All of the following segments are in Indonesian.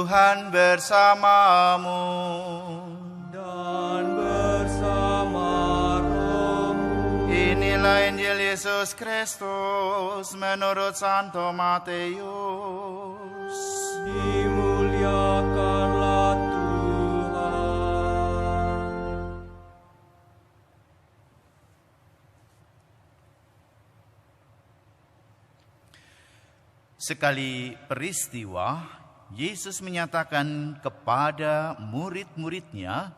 Tuhan bersamamu. Dan bersama rohmu. Inilah Injil Yesus Kristus menurut Santo Matius. Dimuliakanlah Tuhan. Sekali peristiwa, Yesus menyatakan kepada murid-muridnya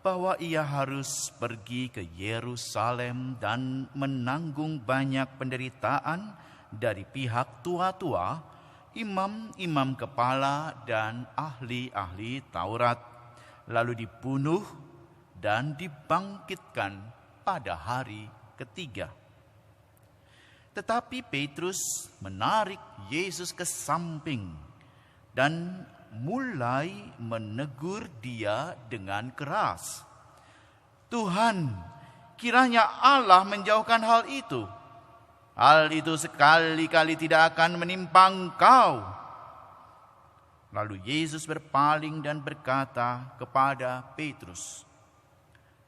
bahwa ia harus pergi ke Yerusalem dan menanggung banyak penderitaan dari pihak tua-tua, imam-imam kepala dan ahli-ahli Taurat, lalu dibunuh dan dibangkitkan pada hari ketiga. Tetapi Petrus menarik Yesus ke samping dan mulai menegur dia dengan keras. "Tuhan, kiranya Allah menjauhkan hal itu. Hal itu sekali-kali tidak akan menimpa engkau." Lalu Yesus berpaling dan berkata kepada Petrus,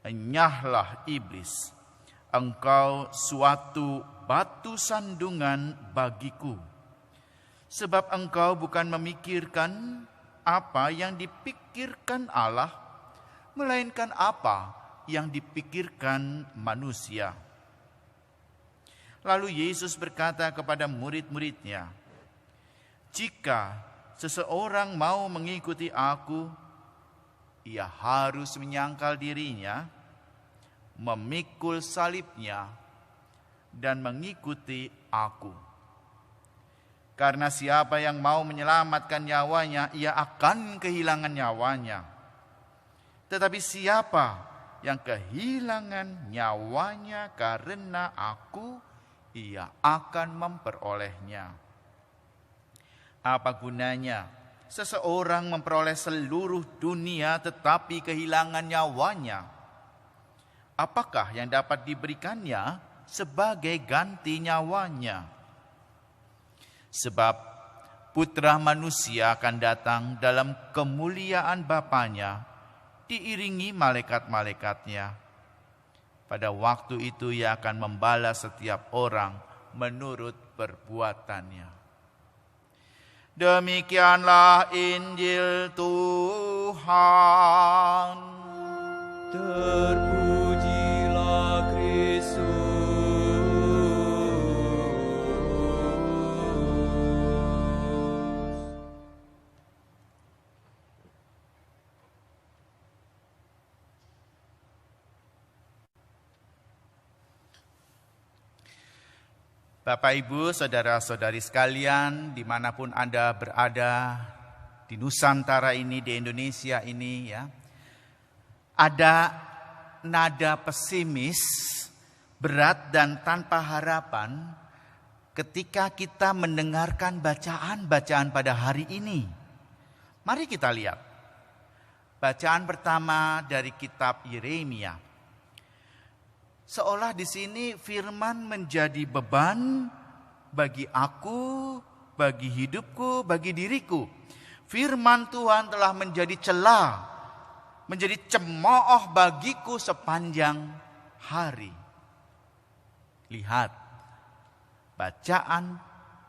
"Enyahlah iblis, engkau suatu batu sandungan bagiku. Sebab engkau bukan memikirkan apa yang dipikirkan Allah, melainkan apa yang dipikirkan manusia." Lalu Yesus berkata kepada murid-muridnya, "Jika seseorang mau mengikuti aku, ia harus menyangkal dirinya, memikul salibnya, dan mengikuti aku. Karena siapa yang mau menyelamatkan nyawanya, ia akan kehilangan nyawanya. Tetapi siapa yang kehilangan nyawanya karena aku, ia akan memperolehnya. Apa gunanya seseorang memperoleh seluruh dunia tetapi kehilangan nyawanya? Apakah yang dapat diberikannya sebagai ganti nyawanya? Sebab Putra Manusia akan datang dalam kemuliaan Bapanya, diiringi malaikat-malaikatnya. Pada waktu itu ia akan membalas setiap orang menurut perbuatannya." Demikianlah Injil Tuhan. Terpujilah Kristus. Bapak, Ibu, saudara-saudari sekalian, dimanapun Anda berada, di Nusantara ini, di Indonesia ini, ya, ada nada pesimis, berat dan tanpa harapan ketika kita mendengarkan bacaan-bacaan pada hari ini. Mari kita lihat. Bacaan pertama dari kitab Yeremia. Seolah di sini firman menjadi beban bagi aku, bagi hidupku, bagi diriku. Firman Tuhan telah menjadi celah, menjadi cemooh bagiku sepanjang hari. Lihat, bacaan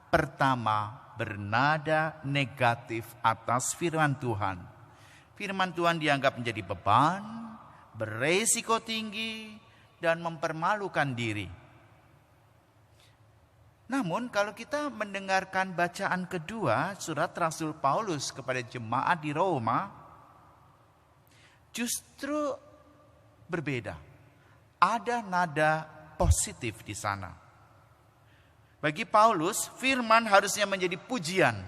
pertama bernada negatif atas firman Tuhan. Firman Tuhan dianggap menjadi beban, beresiko tinggi, dan mempermalukan diri. Namun kalau kita mendengarkan bacaan kedua surat Rasul Paulus kepada jemaat di Roma, justru berbeda. Ada nada positif di sana. Bagi Paulus, firman harusnya menjadi pujian.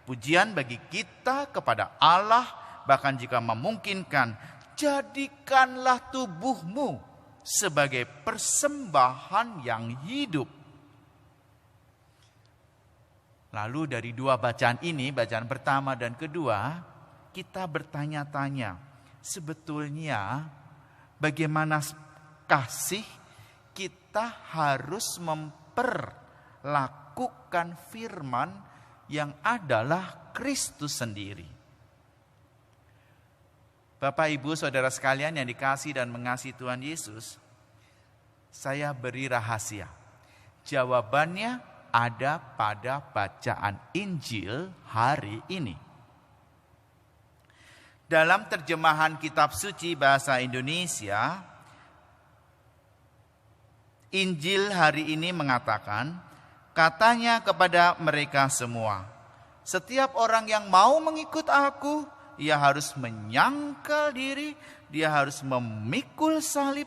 Pujian bagi kita kepada Allah, bahkan jika memungkinkan, jadikanlah tubuhmu sebagai persembahan yang hidup. Lalu dari dua bacaan ini, bacaan pertama dan kedua, kita bertanya-tanya, sebetulnya bagaimana kasih kita harus memperlakukan firman yang adalah Kristus sendiri. Bapak, Ibu, Saudara sekalian yang dikasihi dan mengasihi Tuhan Yesus, saya beri rahasia. Jawabannya ada pada bacaan Injil hari ini. Dalam terjemahan kitab suci bahasa Indonesia, Injil hari ini mengatakan, katanya kepada mereka semua, setiap orang yang mau mengikut aku, ia harus menyangkal diri, dia harus memikul salib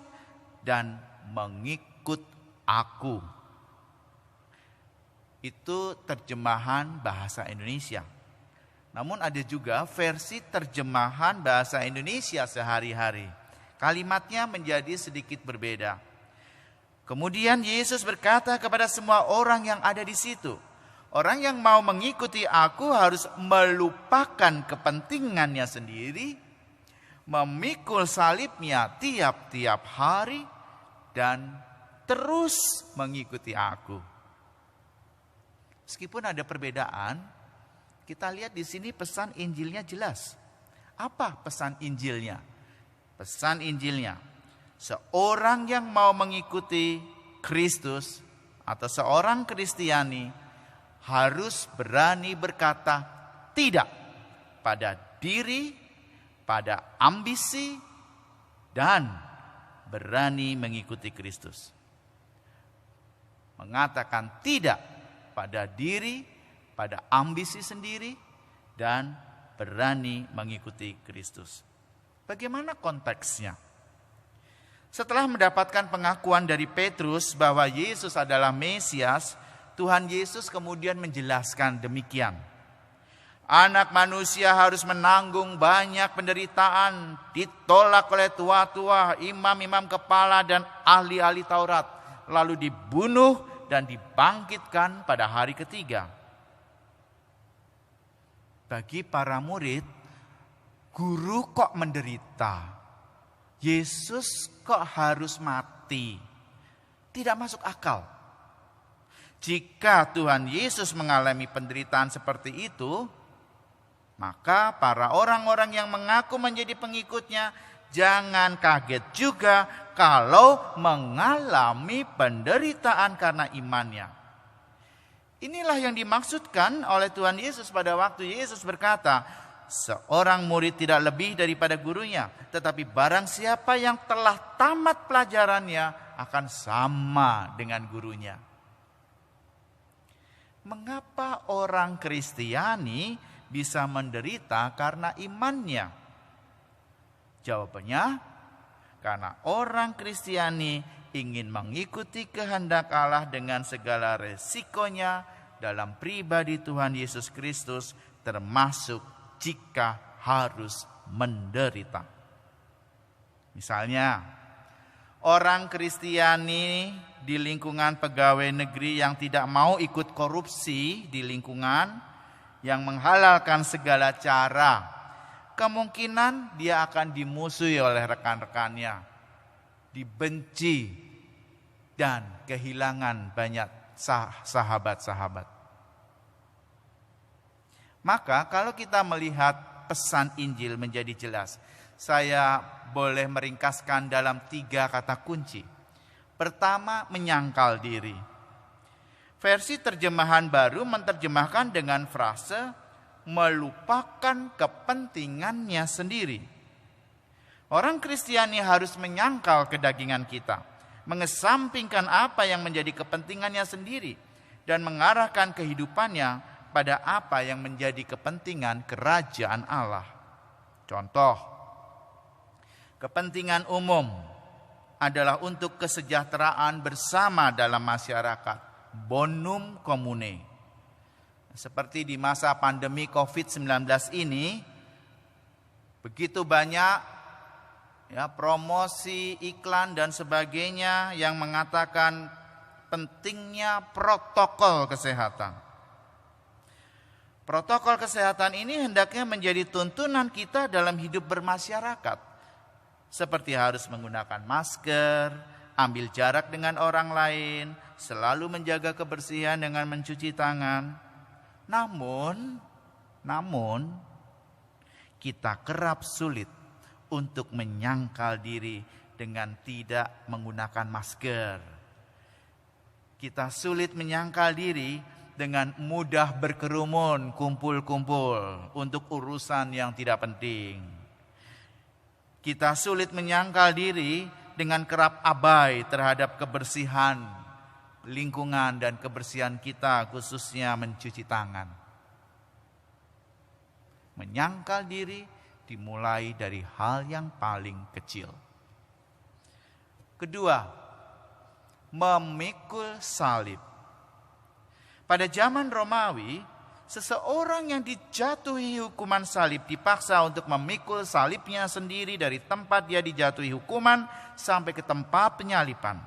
dan mengikut aku. Itu terjemahan bahasa Indonesia. Namun ada juga versi terjemahan bahasa Indonesia sehari-hari. Kalimatnya menjadi sedikit berbeda. Kemudian Yesus berkata kepada semua orang yang ada di situ, orang yang mau mengikuti aku harus melupakan kepentingannya sendiri, memikul salibnya tiap-tiap hari, dan terus mengikuti aku. Meskipun ada perbedaan, kita lihat di sini pesan Injilnya jelas. Apa pesan Injilnya? Pesan Injilnya, seorang yang mau mengikuti Kristus atau seorang Kristiani harus berani berkata tidak pada diri, pada ambisi, dan berani mengikuti Kristus. Mengatakan tidak pada diri, pada ambisi sendiri, dan berani mengikuti Kristus. Bagaimana konteksnya? Setelah mendapatkan pengakuan dari Petrus bahwa Yesus adalah Mesias, Tuhan Yesus kemudian menjelaskan demikian. Anak manusia harus menanggung banyak penderitaan, ditolak oleh tua-tua, imam-imam kepala dan ahli-ahli Taurat, lalu dibunuh dan dibangkitkan pada hari ketiga. Bagi para murid, guru kok menderita? Yesus kok harus mati? Tidak masuk akal. Jika Tuhan Yesus mengalami penderitaan seperti itu, maka para orang-orang yang mengaku menjadi pengikutnya jangan kaget juga kalau mengalami penderitaan karena imannya. Inilah yang dimaksudkan oleh Tuhan Yesus pada waktu Yesus berkata, seorang murid tidak lebih daripada gurunya, tetapi barang siapa yang telah tamat pelajarannya akan sama dengan gurunya. Mengapa orang Kristiani bisa menderita karena imannya? Jawabannya, karena orang Kristiani ingin mengikuti kehendak Allah dengan segala resikonya dalam pribadi Tuhan Yesus Kristus, termasuk jika harus menderita. Misalnya, orang Kristiani di lingkungan pegawai negeri yang tidak mau ikut korupsi di lingkungan, yang menghalalkan segala cara, kemungkinan dia akan dimusuhi oleh rekan-rekannya, dibenci, dan kehilangan banyak sahabat-sahabat. Maka kalau kita melihat pesan Injil menjadi jelas, saya boleh meringkaskan dalam 3 kata kunci. Pertama, menyangkal diri. Versi terjemahan baru menerjemahkan dengan frase melupakan kepentingannya sendiri. Orang Kristiani harus menyangkal kedagingan kita, mengesampingkan apa yang menjadi kepentingannya sendiri, dan mengarahkan kehidupannya pada apa yang menjadi kepentingan kerajaan Allah. Contoh, kepentingan umum adalah untuk kesejahteraan bersama dalam masyarakat, bonum comune. Seperti di masa pandemi COVID-19 ini, begitu banyak promosi, iklan dan sebagainya yang mengatakan pentingnya protokol kesehatan. Protokol kesehatan ini hendaknya menjadi tuntunan kita dalam hidup bermasyarakat. Seperti harus menggunakan masker, ambil jarak dengan orang lain, selalu menjaga kebersihan dengan mencuci tangan. Namun kita kerap sulit untuk menyangkal diri dengan tidak menggunakan masker. Kita sulit menyangkal diri dengan mudah berkerumun, kumpul-kumpul untuk urusan yang tidak penting. Kita sulit menyangkal diri dengan kerap abai terhadap kebersihan lingkungan dan kebersihan kita, khususnya mencuci tangan. Menyangkal diri dimulai dari hal yang paling kecil. Kedua, memikul salib. Pada zaman Romawi, seseorang yang dijatuhi hukuman salib dipaksa untuk memikul salibnya sendiri dari tempat dia dijatuhi hukuman sampai ke tempat penyaliban.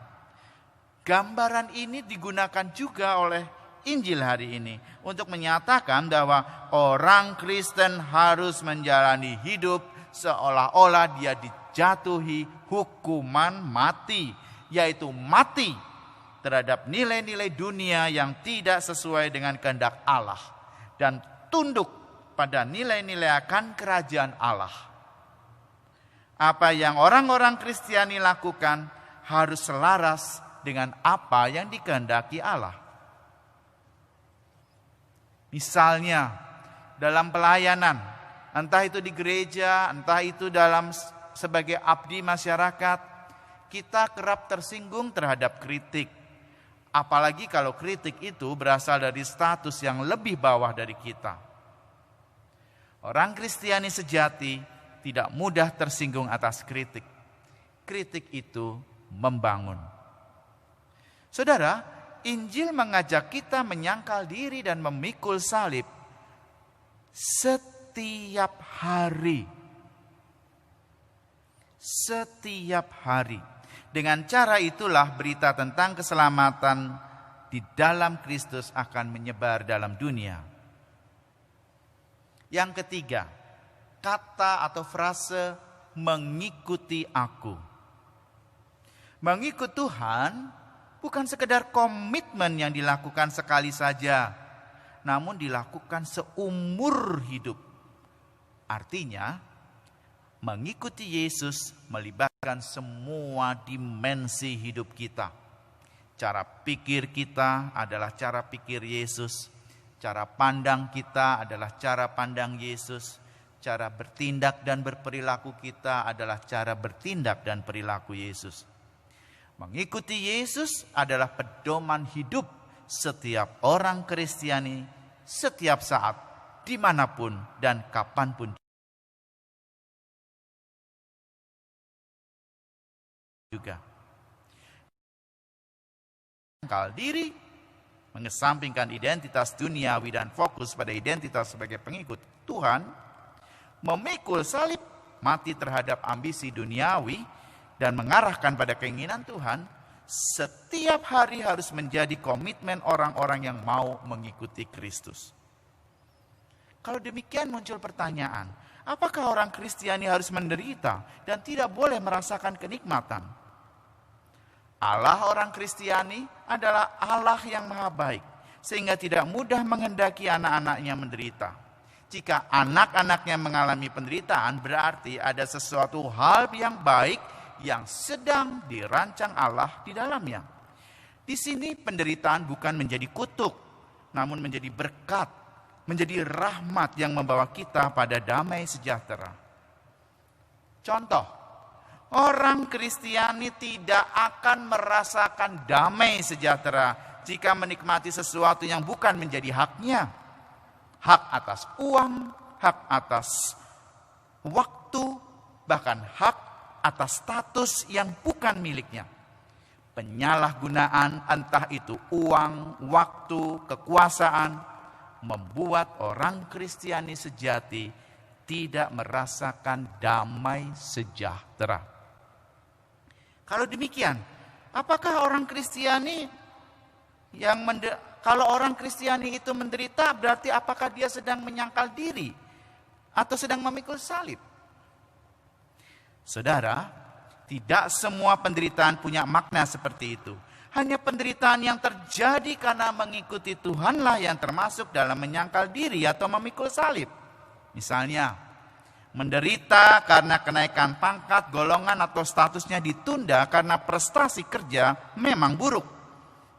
Gambaran ini digunakan juga oleh Injil hari ini untuk menyatakan bahwa orang Kristen harus menjalani hidup seolah-olah dia dijatuhi hukuman mati, yaitu mati terhadap nilai-nilai dunia yang tidak sesuai dengan kehendak Allah dan tunduk pada nilai-nilai akan kerajaan Allah. Apa yang orang-orang Kristiani lakukan harus selaras dengan apa yang dikehendaki Allah. Misalnya dalam pelayanan, entah itu di gereja, entah itu dalam sebagai abdi masyarakat, kita kerap tersinggung terhadap kritik. Apalagi kalau kritik itu berasal dari status yang lebih bawah dari kita. Orang Kristiani sejati tidak mudah tersinggung atas kritik. Kritik itu membangun. Saudara, Injil mengajak kita menyangkal diri dan memikul salib setiap hari. Setiap hari. Dengan cara itulah berita tentang keselamatan di dalam Kristus akan menyebar dalam dunia. Yang ketiga, kata atau frase mengikuti aku. Mengikut Tuhan bukan sekedar komitmen yang dilakukan sekali saja, namun dilakukan seumur hidup. Artinya, mengikuti Yesus melibatkan semua dimensi hidup kita. Cara pikir kita adalah cara pikir Yesus. Cara pandang kita adalah cara pandang Yesus. Cara bertindak dan berperilaku kita adalah cara bertindak dan perilaku Yesus. Mengikuti Yesus adalah pedoman hidup setiap orang Kristiani setiap saat, dimanapun dan kapanpun juga. Menyangkal diri, mengesampingkan identitas duniawi dan fokus pada identitas sebagai pengikut Tuhan, memikul salib, mati terhadap ambisi duniawi, dan mengarahkan pada keinginan Tuhan, setiap hari harus menjadi komitmen orang-orang yang mau mengikuti Kristus. Kalau demikian muncul pertanyaan, apakah orang Kristiani harus menderita dan tidak boleh merasakan kenikmatan? Allah orang Kristiani adalah Allah yang maha baik, sehingga tidak mudah menghendaki anak-anaknya menderita. Jika anak-anaknya mengalami penderitaan, berarti ada sesuatu hal yang baik yang sedang dirancang Allah di dalamnya. Di sini penderitaan bukan menjadi kutuk, namun menjadi berkat, menjadi rahmat yang membawa kita pada damai sejahtera. Contoh, orang Kristiani tidak akan merasakan damai sejahtera jika menikmati sesuatu yang bukan menjadi haknya. Hak atas uang, hak atas waktu, bahkan hak atas status yang bukan miliknya. Penyalahgunaan entah itu uang, waktu, kekuasaan, membuat orang Kristiani sejati tidak merasakan damai sejahtera. Kalau demikian, apakah orang Kristiani kalau orang Kristiani itu menderita, berarti apakah dia sedang menyangkal diri atau sedang memikul salib? Saudara, tidak semua penderitaan punya makna seperti itu. Hanya penderitaan yang terjadi karena mengikuti Tuhanlah yang termasuk dalam menyangkal diri atau memikul salib. Misalnya, menderita karena kenaikan pangkat, golongan atau statusnya ditunda karena prestasi kerja memang buruk.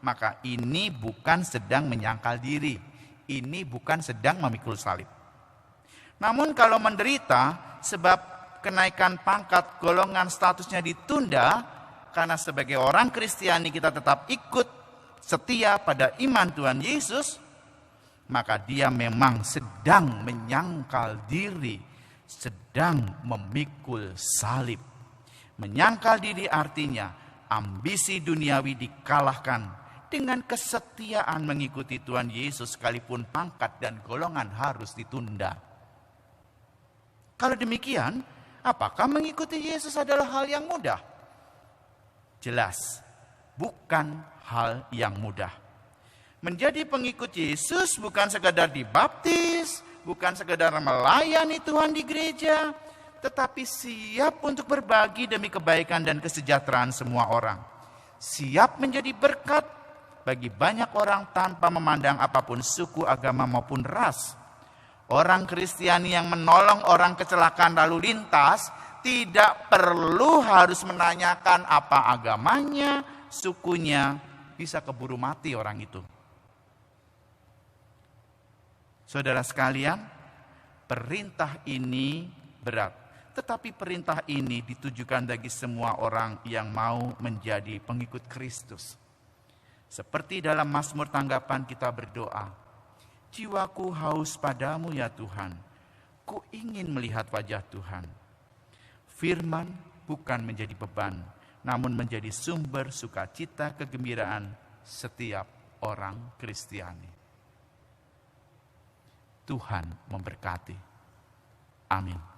Maka ini bukan sedang menyangkal diri. Ini bukan sedang memikul salib. Namun kalau menderita sebab kenaikan pangkat, golongan, statusnya ditunda, karena sebagai orang Kristiani kita tetap ikut setia pada iman Tuhan Yesus, maka dia memang sedang menyangkal diri, sedang memikul salib. Menyangkal diri artinya ambisi duniawi dikalahkan dengan kesetiaan mengikuti Tuhan Yesus sekalipun pangkat dan golongan harus ditunda. Kalau demikian, apakah mengikuti Yesus adalah hal yang mudah? Jelas, bukan hal yang mudah. Menjadi pengikut Yesus bukan sekadar dibaptis, bukan sekadar melayani Tuhan di gereja, tetapi siap untuk berbagi demi kebaikan dan kesejahteraan semua orang. Siap menjadi berkat bagi banyak orang tanpa memandang apapun suku, agama maupun ras. Orang Kristiani yang menolong orang kecelakaan lalu lintas tidak perlu harus menanyakan apa agamanya, sukunya, bisa keburu mati orang itu. Saudara sekalian, perintah ini berat. Tetapi perintah ini ditujukan bagi semua orang yang mau menjadi pengikut Kristus. Seperti dalam Mazmur tanggapan kita berdoa, jiwaku haus padamu ya Tuhan, ku ingin melihat wajah Tuhan. Firman bukan menjadi beban, namun menjadi sumber sukacita kegembiraan setiap orang Kristiani. Tuhan memberkati. Amin.